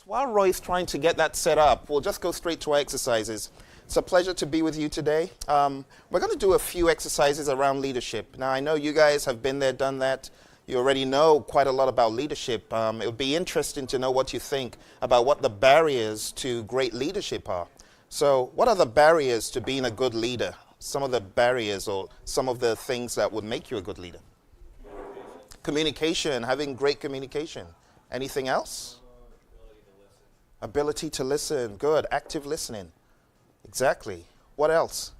while Roy's trying to get that set up, we'll just go straight to our exercises. It's a pleasure to be with you today. We're going to do a few exercises around leadership. Now, I know you guys have been there, done that. You already know quite a lot about leadership. It would be interesting to know what you think about what the barriers to great leadership are. So what are the barriers to being a good leader? Some of the barriers or some of the things that would make you a good leader. Communication, having great communication. Anything else? Ability to listen. Good. Active listening. Exactly. What else?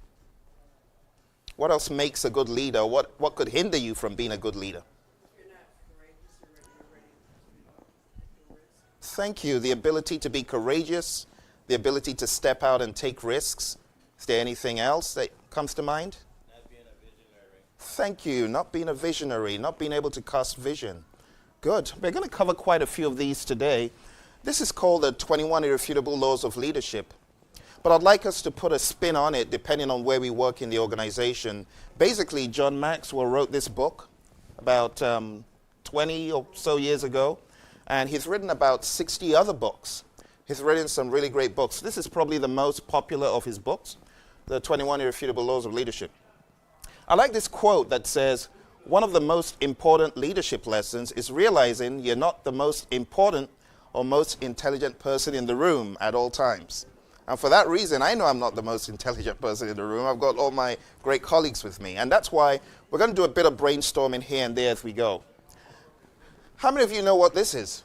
What else makes a good leader? What could hinder you from being a good leader? Thank you. The ability to be courageous, the ability to step out and take risks. Is there anything else that comes to mind? Not being a visionary. Thank you. Not being a visionary, not being able to cast vision. Good. We're going to cover quite a few of these today. This is called the 21 Irrefutable Laws of Leadership. But I'd like us to put a spin on it depending on where we work in the organization. Basically, John Maxwell wrote this book about 20 or so years ago. And he's written about 60 other books. He's written some really great books. This is probably the most popular of his books, the 21 Irrefutable Laws of Leadership. I like this quote that says, one of the most important leadership lessons is realizing you're not the most important or most intelligent person in the room at all times. And for that reason, I know I'm not the most intelligent person in the room. I've got all my great colleagues with me. And that's why we're going to do a bit of brainstorming here and there as we go. How many of you know what this is?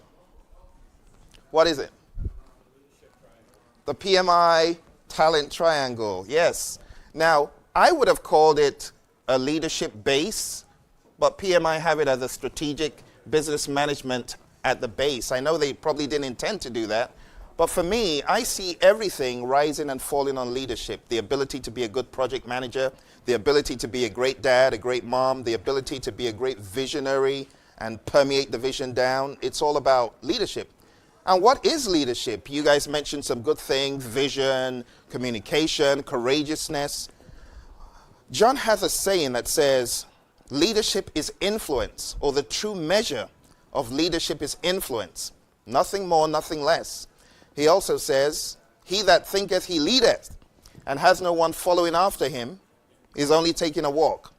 What is it? The PMI talent triangle. Yes. Now, I would have called it a leadership base, but PMI have it as a strategic business management at the base. I know they probably didn't intend to do that, but for me, I see everything rising and falling on leadership. The ability to be a good project manager, the ability to be a great dad, a great mom, the ability to be a great visionary and permeate the vision down. It's all about leadership. And what is leadership? You guys mentioned some good things, vision, communication, courageousness. John has a saying that says, leadership is influence, or the true measure of leadership is influence. Nothing more, nothing less. He also says, he that thinketh he leadeth, and has no one following after him, is only taking a walk.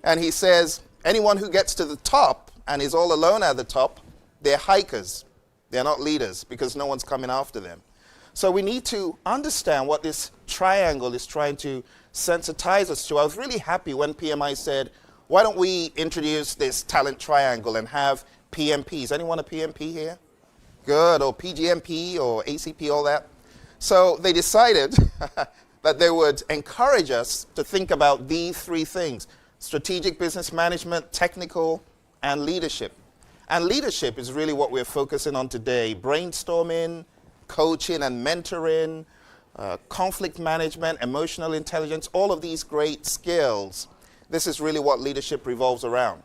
And he says, anyone who gets to the top and is all alone at the top, they're hikers. They're not leaders because no one's coming after them. So we need to understand what this triangle is trying to sensitize us to. I was really happy when PMI said, why don't we introduce this talent triangle and have PMPs? Anyone a PMP here? Good. Or PGMP or ACP, all that. So they decided that they would encourage us to think about these three things: strategic business management, technical, and leadership. And leadership is really what we're focusing on today. Brainstorming, coaching and mentoring, conflict management, emotional intelligence, all of these great skills. This is really what leadership revolves around.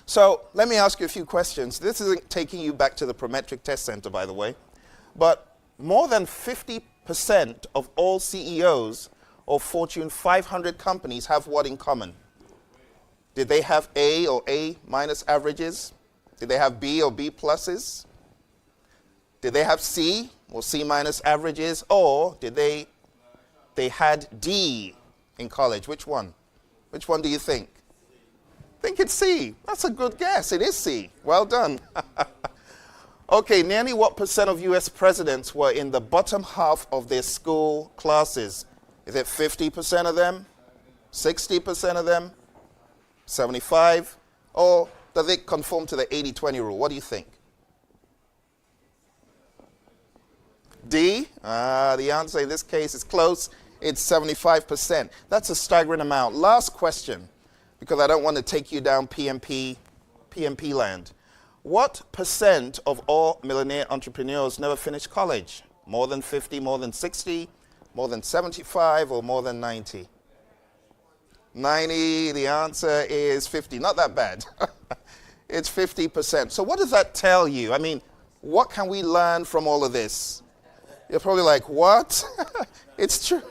So let me ask you a few questions. This isn't taking you back to the Prometric Test Center, by the way. But more than 50% of all CEOs of Fortune 500 companies have what in common? Did they have A or A minus averages? Did they have B or B pluses? Did they have C or C minus averages? Or did they had D in college? Which one? Which one do you think? I think it's C. That's a good guess. It is C. Well done. Okay, nearly what percent of US presidents were in the bottom half of their school classes? Is it 50% of them? 60% of them? 75? Or does it conform to the 80-20 rule? What do you think? D? The answer in this case is close. It's 75%. That's a staggering amount. Last question, because I don't want to take you down PMP land. What percent of all millionaire entrepreneurs never finish college? More than 50, more than 60, more than 75, or more than 90? 90, the answer is 50. Not that bad. It's 50%. So what does that tell you? I mean, what can we learn from all of this? You're probably like, what? It's true.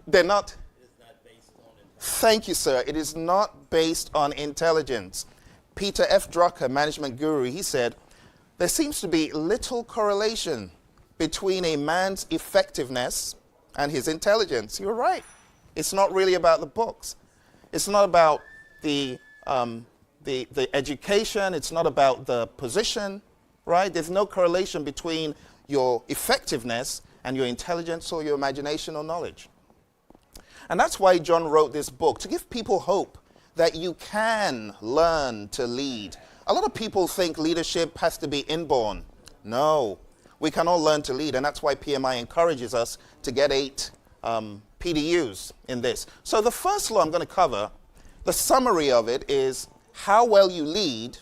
They're not. Thank you, sir. It is not based on intelligence. Peter F. Drucker, management guru, he said, there seems to be little correlation between a man's effectiveness and his intelligence. You're right. It's not really about the books. It's not about the education. It's not about the position, right? There's no correlation between your effectiveness and your intelligence or your imagination or knowledge. And that's why John wrote this book, to give people hope that you can learn to lead. A lot of people think leadership has to be inborn. No, we can all learn to lead, and that's why PMI encourages us to get 8 PDUs in this. So the first law I'm going to cover, the summary of it is how well you lead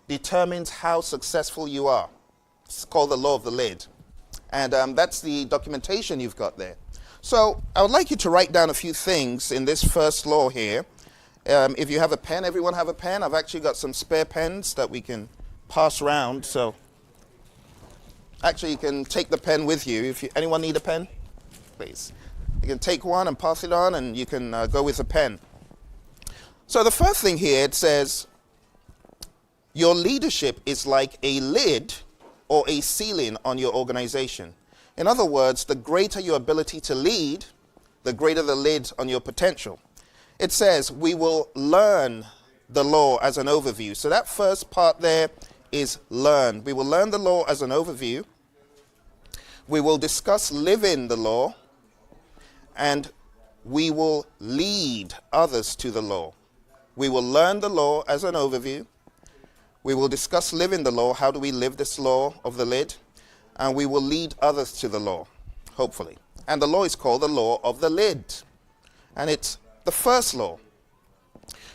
determines how successful you are. It's called the law of the lid. And that's the documentation you've got there. So I would like you to write down a few things in this first law here. If you have a pen, everyone have a pen? I've actually got some spare pens that we can pass around. So actually you can take the pen with you. Anyone need a pen? Please. You can take one and pass it on, and you can go with a pen. So the first thing here, it says, your leadership is like a lid or a ceiling on your organization. In other words, the greater your ability to lead, the greater the lid on your potential. It says, we will learn the law as an overview. So that first part there is learn. We will learn the law as an overview. We will discuss living the law. And we will lead others to the law. We will learn the law as an overview. We will discuss living the law. How do we live this law of the lid? And we will lead others to the law, hopefully. And the law is called the law of the lid. And it's the first law.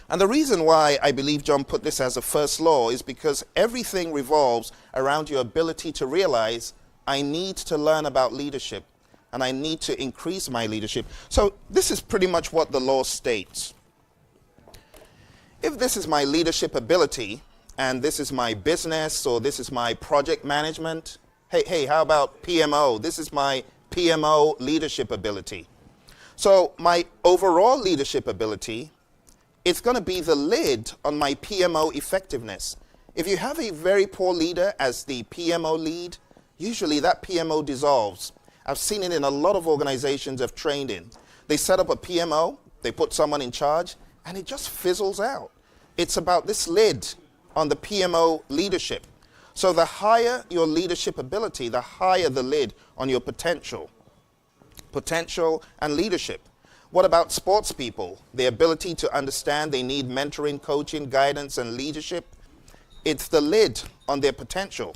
And the reason why I believe John put this as a first law is because everything revolves around your ability to realize, I need to learn about leadership, and I need to increase my leadership. So this is pretty much what the law states. If this is my leadership ability, and this is my business, or this is my project management, hey, how about PMO? This is my PMO leadership ability. So my overall leadership ability, it's going to be the lid on my PMO effectiveness. If you have a very poor leader as the PMO lead, usually that PMO dissolves. I've seen it in a lot of organizations I've trained in. They set up a PMO, they put someone in charge, and it just fizzles out. It's about this lid on the PMO leadership. So the higher your leadership ability, the higher the lid on your potential and leadership. What about sports people? The ability to understand they need mentoring, coaching, guidance, and leadership. It's the lid on their potential.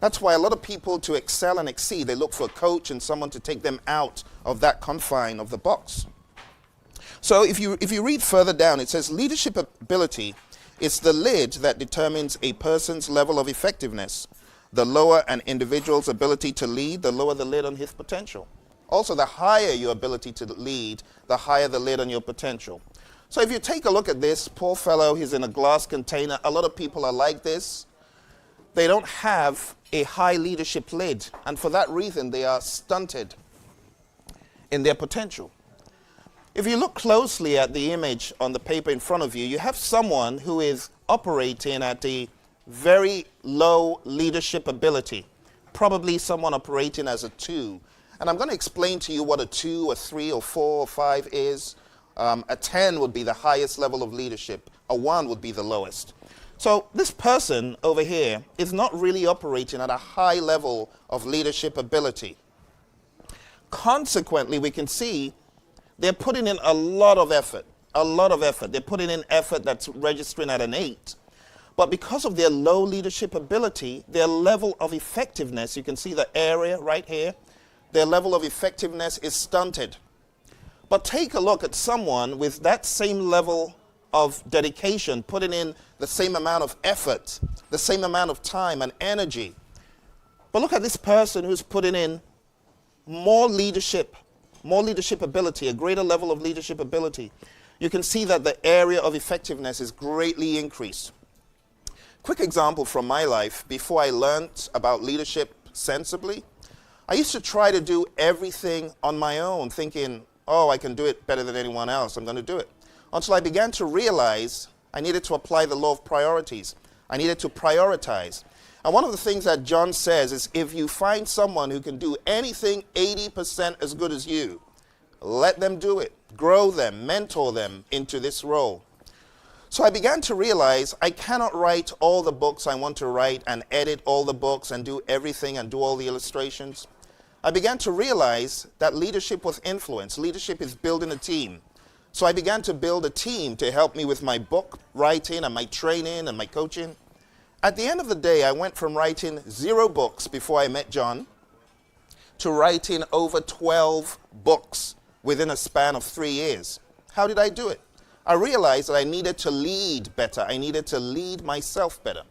That's why a lot of people, to excel and exceed, they look for a coach and someone to take them out of that confine of the box. So if you read further down, it says leadership ability is the lid that determines a person's level of effectiveness. The lower an individual's ability to lead, the lower the lid on his potential. Also, the higher your ability to lead, the higher the lid on your potential. So if you take a look at this, poor fellow, he's in a glass container. A lot of people are like this. They don't have a high leadership lid, and for that reason, they are stunted in their potential. If you look closely at the image on the paper in front of you, you have someone who is operating at a very low leadership ability, probably someone operating as a 2. And I'm going to explain to you what a 2, a 3, or 4, or 5 is. A 10 would be the highest level of leadership. A 1 would be the lowest. So this person over here is not really operating at a high level of leadership ability. Consequently, we can see they're putting in a lot of effort. They're putting in effort that's registering at an 8. But because of their low leadership ability, their level of effectiveness, you can see the area right here, their level of effectiveness is stunted. But take a look at someone with that same level of dedication, putting in the same amount of effort, the same amount of time and energy. But look at this person who's putting in more leadership ability, a greater level of leadership ability. You can see that the area of effectiveness is greatly increased. Quick example from my life, before I learned about leadership sensibly, I used to try to do everything on my own, thinking, oh, I can do it better than anyone else, I'm going to do it. Until I began to realize I needed to apply the law of priorities. I needed to prioritize. And one of the things that John says is if you find someone who can do anything 80% as good as you, let them do it. Grow them, mentor them into this role. So I began to realize I cannot write all the books I want to write and edit all the books and do everything and do all the illustrations. I began to realize that leadership was influence. Leadership is building a team. So I began to build a team to help me with my book writing and my training and my coaching. At the end of the day, I went from writing 0 books before I met John to writing over 12 books within a span of 3 years. How did I do it? I realized that I needed to lead better. I needed to lead myself better.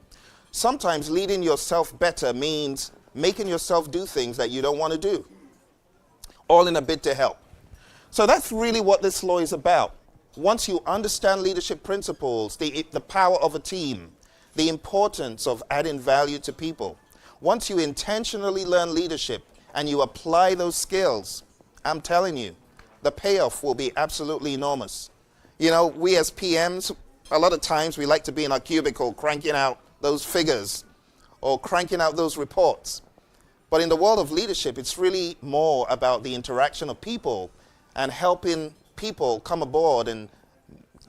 Sometimes leading yourself better means making yourself do things that you don't want to do, all in a bid to help. So that's really what this law is about. Once you understand leadership principles, the power of a team, the importance of adding value to people, once you intentionally learn leadership and you apply those skills, I'm telling you, the payoff will be absolutely enormous. You know, we as PMs, a lot of times we like to be in our cubicle cranking out those figures or cranking out those reports. But in the world of leadership, it's really more about the interaction of people and helping people come aboard and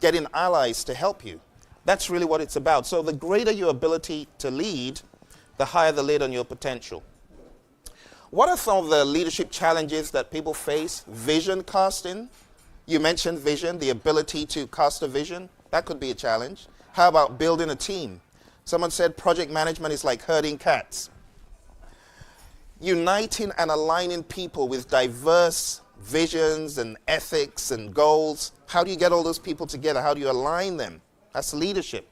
getting allies to help you. That's really what it's about. So the greater your ability to lead, the higher the lid on your potential. What are some of the leadership challenges that people face? Vision casting. You mentioned vision, the ability to cast a vision. That could be a challenge. How about building a team? Someone said project management is like herding cats. Uniting and aligning people with diverse visions and ethics and goals. How do you get all those people together? How do you align them? That's leadership.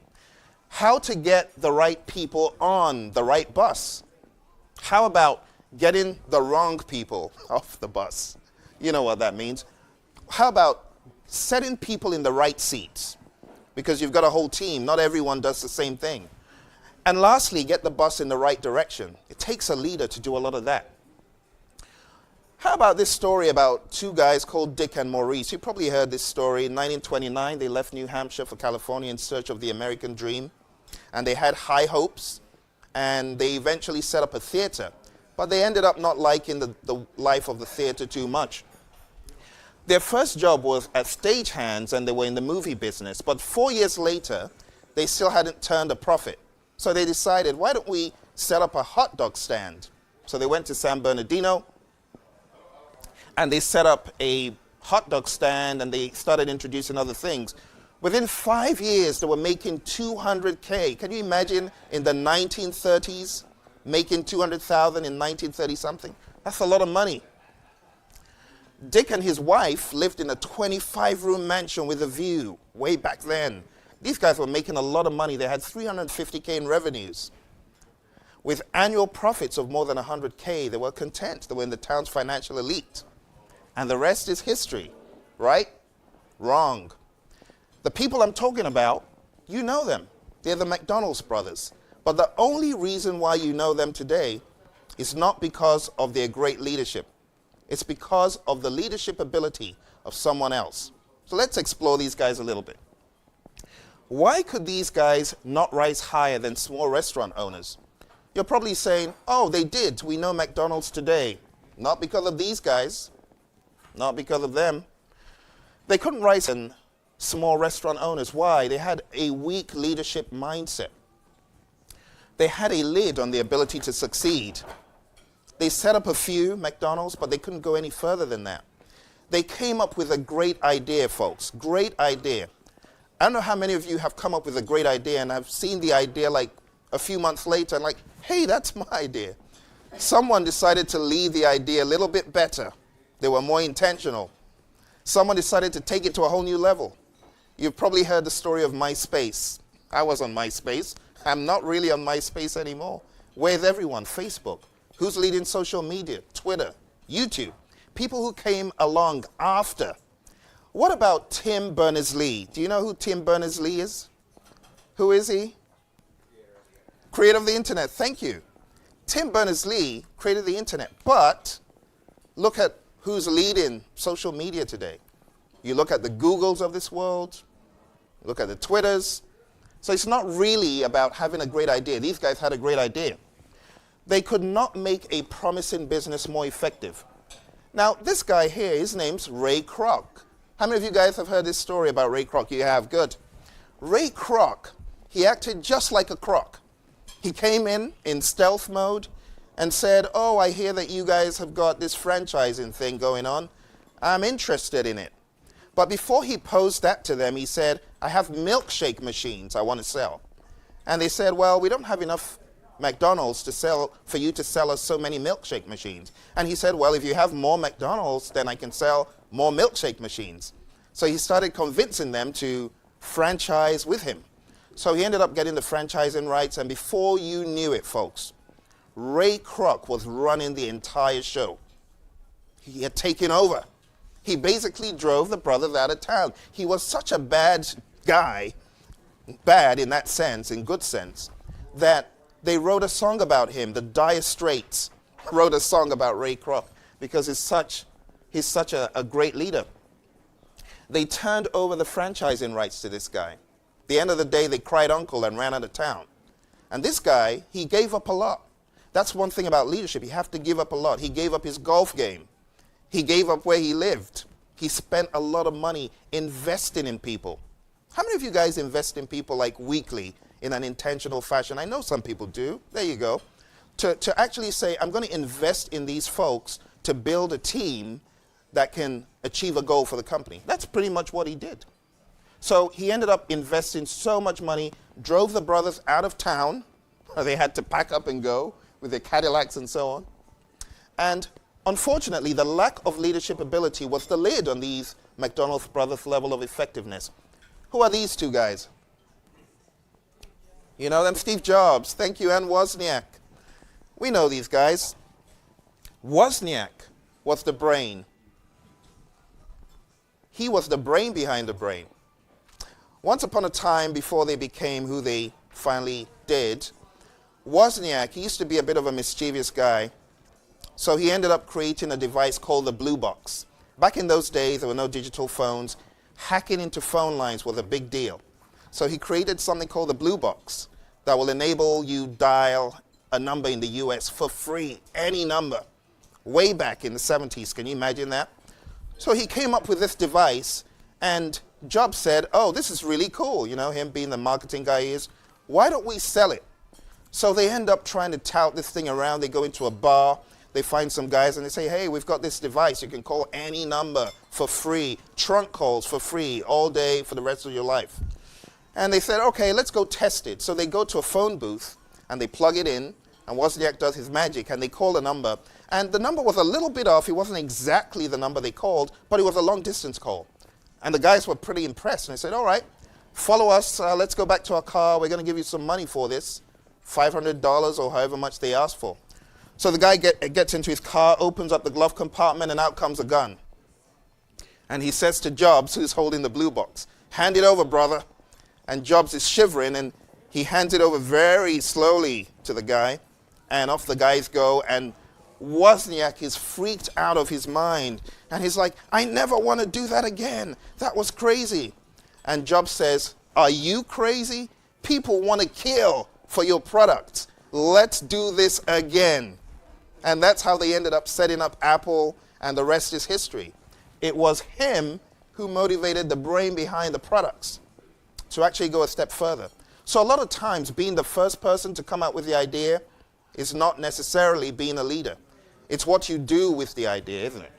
How to get the right people on the right bus. How about getting the wrong people off the bus? You know what that means. How about setting people in the right seats? Because you've got a whole team. Not everyone does the same thing. And lastly, get the bus in the right direction. It takes a leader to do a lot of that. How about this story about 2 guys called Dick and Maurice? You probably heard this story. In 1929, they left New Hampshire for California in search of the American dream. And they had high hopes. And they eventually set up a theater. But they ended up not liking the life of the theater too much. Their first job was as stagehands, and they were in the movie business. But 4 years later, they still hadn't turned a profit. So they decided, why don't we set up a hot dog stand? So they went to San Bernardino, and they set up a hot dog stand, and they started introducing other things. Within 5 years, they were making $200K. Can you imagine in the 1930s, making $200,000 in 1930-something? That's a lot of money. Dick and his wife lived in a 25-room mansion with a view way back then. These guys were making a lot of money. They had $350K in revenues. With annual profits of more than $100K, they were content. They were in the town's financial elite. And the rest is history, right? Wrong. The people I'm talking about, you know them. They're the McDonald's brothers. But the only reason why you know them today is not because of their great leadership. It's because of the leadership ability of someone else. So let's explore these guys a little bit. Why could these guys not rise higher than small restaurant owners? You're probably saying, oh, they did. We know McDonald's today. Not because of these guys. Not because of them. They couldn't rise than small restaurant owners. Why? They had a weak leadership mindset. They had a lid on the ability to succeed. They set up a few McDonald's, but they couldn't go any further than that. They came up with a great idea, folks. Great idea. I don't know how many of you have come up with a great idea and I've seen the idea like a few months later and like, hey, that's my idea. Someone decided to lead the idea a little bit better. They were more intentional. Someone decided to take it to a whole new level. You've probably heard the story of MySpace. I was on MySpace. I'm not really on MySpace anymore. Where's everyone? Facebook. Who's leading social media? Twitter, YouTube. People who came along after. What about Tim Berners-Lee? Do you know who Tim Berners-Lee is? Who is he? Creator of the internet. Thank you. Tim Berners-Lee created the internet. But look at who's leading social media today. You look at the Googles of this world. Look at the Twitters. So it's not really about having a great idea. These guys had a great idea. They could not make a promising business more effective. Now, this guy here, his name's Ray Kroc. How many of you guys have heard this story about Ray Kroc? You have, good. Ray Kroc, he acted just like a croc. He came in stealth mode and said, oh, I hear that you guys have got this franchising thing going on. I'm interested in it. But before he posed that to them, he said, I have milkshake machines I want to sell. And they said, well, we don't have enough McDonald's to sell for you to sell us so many milkshake machines. And he said, well, if you have more McDonald's, then I can sell more milkshake machines. So he started convincing them to franchise with him. So he ended up getting the franchising rights, and before you knew it, folks, Ray Kroc was running the entire show. He had taken over. He basically drove the brothers out of town. He was such a bad guy, bad in that sense, in good sense, that they wrote a song about him. The Dire Straits wrote a song about Ray Kroc because he's such a great leader. They turned over the franchising rights to this guy. At the end of the day, they cried uncle and ran out of town. And this guy, he gave up a lot. That's one thing about leadership. You have to give up a lot. He gave up his golf game. He gave up where he lived. He spent a lot of money investing in people. How many of you guys invest in people like weekly in an intentional fashion? I know some people do. There you go. To actually say, I'm going to invest in these folks to build a team that can achieve a goal for the company. That's pretty much what he did. So he ended up investing so much money, drove the brothers out of town. They had to pack up and go with their Cadillacs and so on. And unfortunately, the lack of leadership ability was the lid on these McDonald's brothers' level of effectiveness. Who are these two guys? You know them? Steve Jobs. Thank you, and Wozniak. We know these guys. Wozniak was the brain. He was the brain behind the brain. Once upon a time, before they became who they finally did, Wozniak, he used to be a bit of a mischievous guy. So he ended up creating a device called the Blue Box. Back in those days, there were no digital phones. Hacking into phone lines was a big deal. So he created something called the Blue Box that will enable you dial a number in the US for free, any number. Way back in the 70s, can you imagine that? So he came up with this device, and Jobs said, oh, this is really cool. You know, him being the marketing guy he is. Why don't we sell it? So they end up trying to tout this thing around. They go into a bar. They find some guys and they say, hey, we've got this device. You can call any number for free, trunk calls for free, all day for the rest of your life. And they said, okay, let's go test it. So they go to a phone booth and they plug it in, and Wozniak does his magic, and they call a number. And the number was a little bit off. It wasn't exactly the number they called, but it was a long distance call. And the guys were pretty impressed. And they said, all right, follow us. Let's go back to our car. We're going to give you some money for this, $500 or however much they asked for. So the guy gets into his car, opens up the glove compartment, and out comes a gun. And he says to Jobs, who's holding the Blue Box, hand it over, brother. And Jobs is shivering, and he hands it over very slowly to the guy. And off the guys go, and Wozniak is freaked out of his mind. And he's like, I never want to do that again. That was crazy. And Jobs says, are you crazy? People want to kill for your products. Let's do this again. And that's how they ended up setting up Apple, and the rest is history. It was him who motivated the brain behind the products to actually go a step further. So a lot of times, being the first person to come out with the idea is not necessarily being a leader. It's what you do with the idea, isn't it?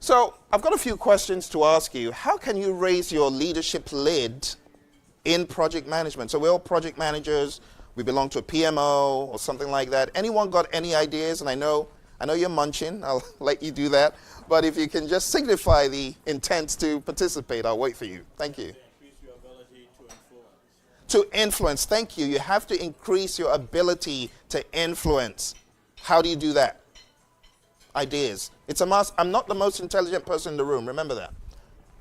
So I've got a few questions to ask you. How can you raise your leadership lid in project management? So we're all project managers. We belong to a PMO or something like that. Anyone got any ideas? And I know you're munching. I'll let you do that. But if you can just signify the intent to participate, I'll wait for you. Thank you. Increase your ability to influence. To influence. Thank you. You have to increase your ability to influence. How do you do that? Ideas. It's a must. I'm not the most intelligent person in the room. Remember that.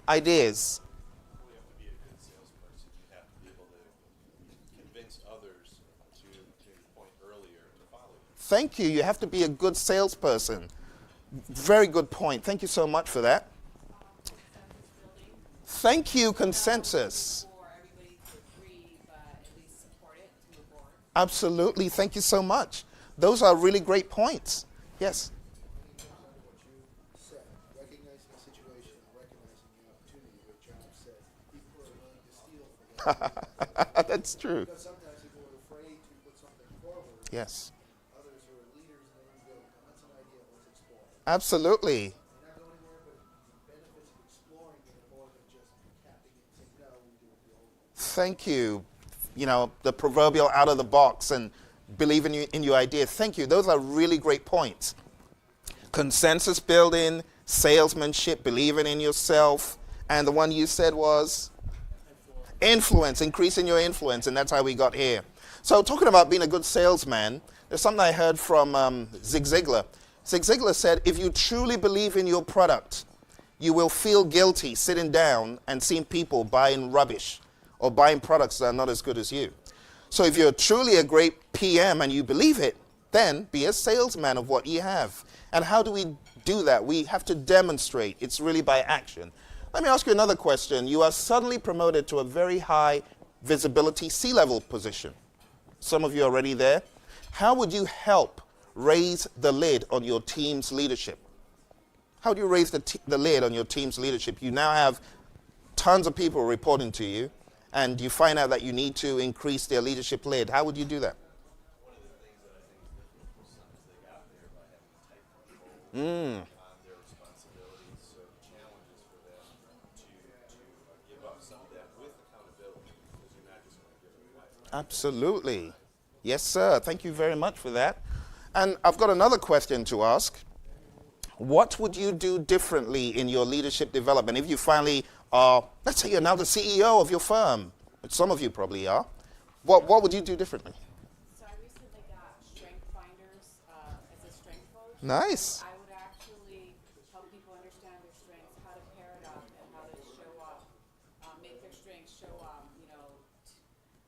Ideas. You have to be a good salesperson. You have to be able to convince others to your point earlier to follow you. Thank you. You have to be a good salesperson. Very good point. Thank you so much for that. Thank you, consensus. For everybody to agree, but at least support it to move forward. Absolutely. Thank you so much. Those are really great points. Yes. What you said, recognizing the situation, recognizing the opportunity, what John said, people are willing to steal from that. That's true. Because sometimes people are afraid to put something forward. Yes. Others who are leaders in the room go, that's an idea, let's explore. Absolutely. You're not going anywhere, but the benefits of exploring it are more than just capping it and saying, no, we do it the old way. Thank you. You know, the proverbial out of the box and believe in your idea. Thank you. Those are really great points. Consensus building, salesmanship, believing in yourself, and the one you said was influence, increasing your influence, and that's how we got here. So talking about being a good salesman, there's something I heard from Zig Ziglar. Zig Ziglar said, if you truly believe in your product, you will feel guilty sitting down and seeing people buying rubbish or buying products that are not as good as you. So if you're truly a great PM and you believe it, then be a salesman of what you have. And how do we do that? We have to demonstrate. It's really by action. Let me ask you another question. You are suddenly promoted to a very high visibility C-level position. Some of you are already there. How would you help raise the lid on your team's leadership? How do you raise the lid on your team's leadership? You now have tons of people reporting to you, and you find out that you need to increase their leadership lid. How would you do that? One of the things that I think is different for some is they got there by having tight control on their responsibilities. So the challenge is for them to give up some of that with accountability, because you're not just going to give it away. Absolutely. Yes, sir. Thank you very much for that. And I've got another question to ask. What would you do differently in your leadership development if you finally are, let's say you're now the CEO of your firm, which some of you probably are. What would you do differently? So I recently got Strength Finders as a strength coach. Nice. I would actually help people understand their strengths, how to pair it up, and how to show up, make their strengths show up,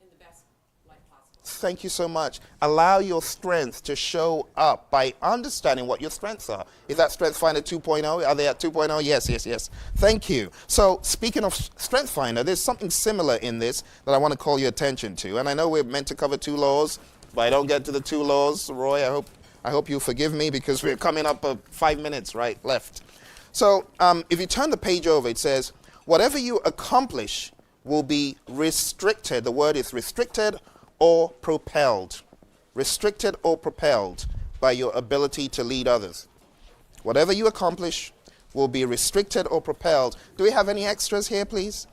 in the best light possible. Thank you so much. Allow your strength to show up by understanding what your strengths are. Is that Strength Finder 2.0? Are they at 2.0? Yes. Thank you. So speaking of Strength Finder, there's something similar in this that I want to call your attention to. And I know we're meant to cover 2 laws, but I don't get to the 2 laws. Roy, I hope you forgive me because we're coming up 5 minutes left. So if you turn the page over, it says, whatever you accomplish will be restricted. The word is restricted or propelled. Restricted or propelled by your ability to lead others. Whatever you accomplish will be restricted or propelled. Do we have any extras here, please?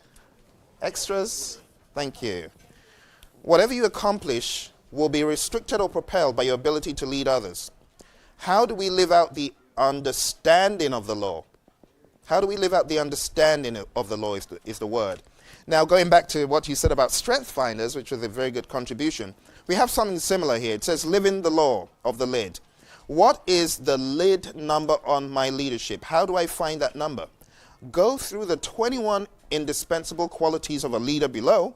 Extras? Thank you. Whatever you accomplish will be restricted or propelled by your ability to lead others. How do we live out the understanding of the law? How do we live out the understanding of the law is the word. Now, going back to what you said about Strength Finders, which was a very good contribution, we have something similar here. It says, live in the law of the lid. What is the lid number on my leadership? How do I find that number? Go through the 21 indispensable qualities of a leader below.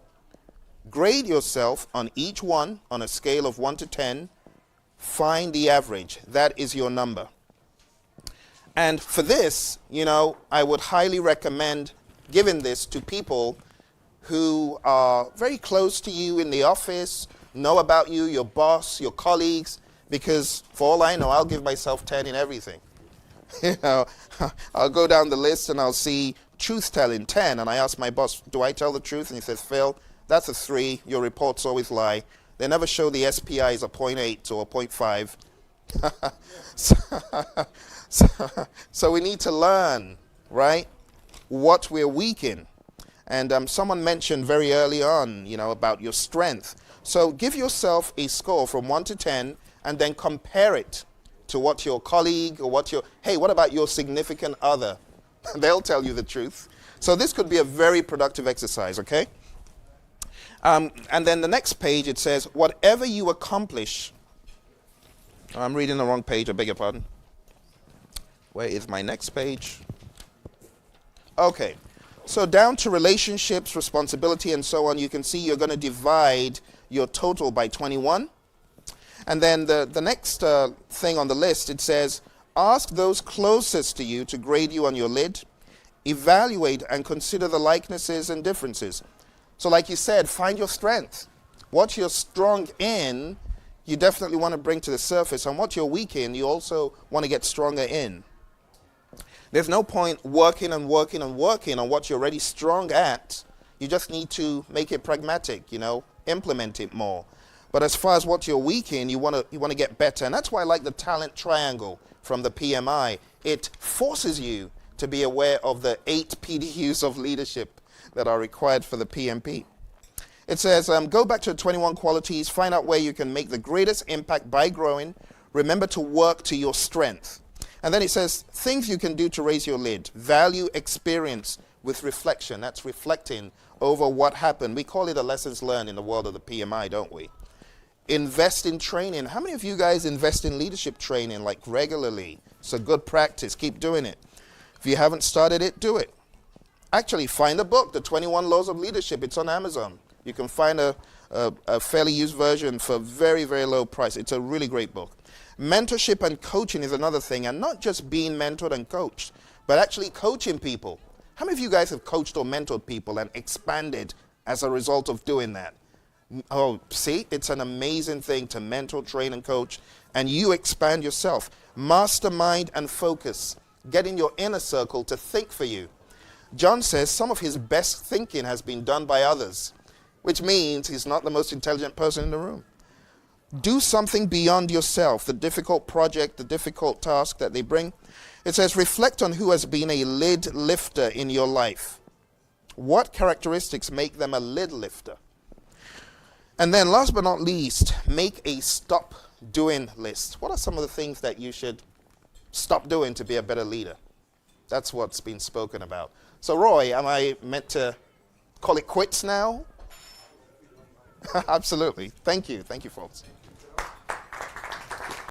Grade yourself on each one on a scale of 1 to 10. Find the average. That is your number. And for this, I would highly recommend giving this to people who are very close to you in the office, know about you, your boss, your colleagues, because for all I know, I'll give myself 10 in everything. I'll go down the list and I'll see truth-telling 10, and I ask my boss, do I tell the truth? And he says, Phil, that's a 3. Your reports always lie. They never show the SPI is a 0.8 or a 0.5. So we need to learn, right, what we're weak in. And someone mentioned very early on, about your strength. So give yourself a score from 1 to 10 and then compare it to what your colleague or what about your significant other? They'll tell you the truth. So this could be a very productive exercise, okay? And then the next page, it says, whatever you accomplish. I'm reading the wrong page, I beg your pardon. Where is my next page? Okay. So down to relationships, responsibility, and so on, you can see you're going to divide your total by 21. And then the next thing on the list, it says, ask those closest to you to grade you on your lid. Evaluate and consider the likenesses and differences. So like you said, find your strength. What you're strong in, you definitely want to bring to the surface. And what you're weak in, you also want to get stronger in. There's no point working and working and working on what you're already strong at. You just need to make it pragmatic, implement it more. But as far as what you're weak in, you want to get better. And that's why I like the talent triangle from the PMI. It forces you to be aware of the 8 PDUs of leadership that are required for the PMP. It says, go back to the 21 qualities, find out where you can make the greatest impact by growing. Remember to work to your strength. And then it says, things you can do to raise your lid. Value experience with reflection. That's reflecting over what happened. We call it a lessons learned in the world of the PMI, don't we? Invest in training. How many of you guys invest in leadership training like regularly? It's a good practice. Keep doing it. If you haven't started it, do it. Actually, find a book, The 21 Laws of Leadership. It's on Amazon. You can find a fairly used version for a very, very low price. It's a really great book. Mentorship and coaching is another thing, and not just being mentored and coached, but actually coaching people. How many of you guys have coached or mentored people and expanded as a result of doing that? Oh, see, it's an amazing thing to mentor, train, and coach, and you expand yourself. Mastermind and focus. Get in your inner circle to think for you. John says some of his best thinking has been done by others, which means he's not the most intelligent person in the room. Do something beyond yourself, the difficult project, the difficult task that they bring. It says, reflect on who has been a lid lifter in your life. What characteristics make them a lid lifter? And then last but not least, make a stop doing list. What are some of the things that you should stop doing to be a better leader? That's what's been spoken about. So Roy, am I meant to call it quits now? Absolutely. Thank you. Thank you, folks.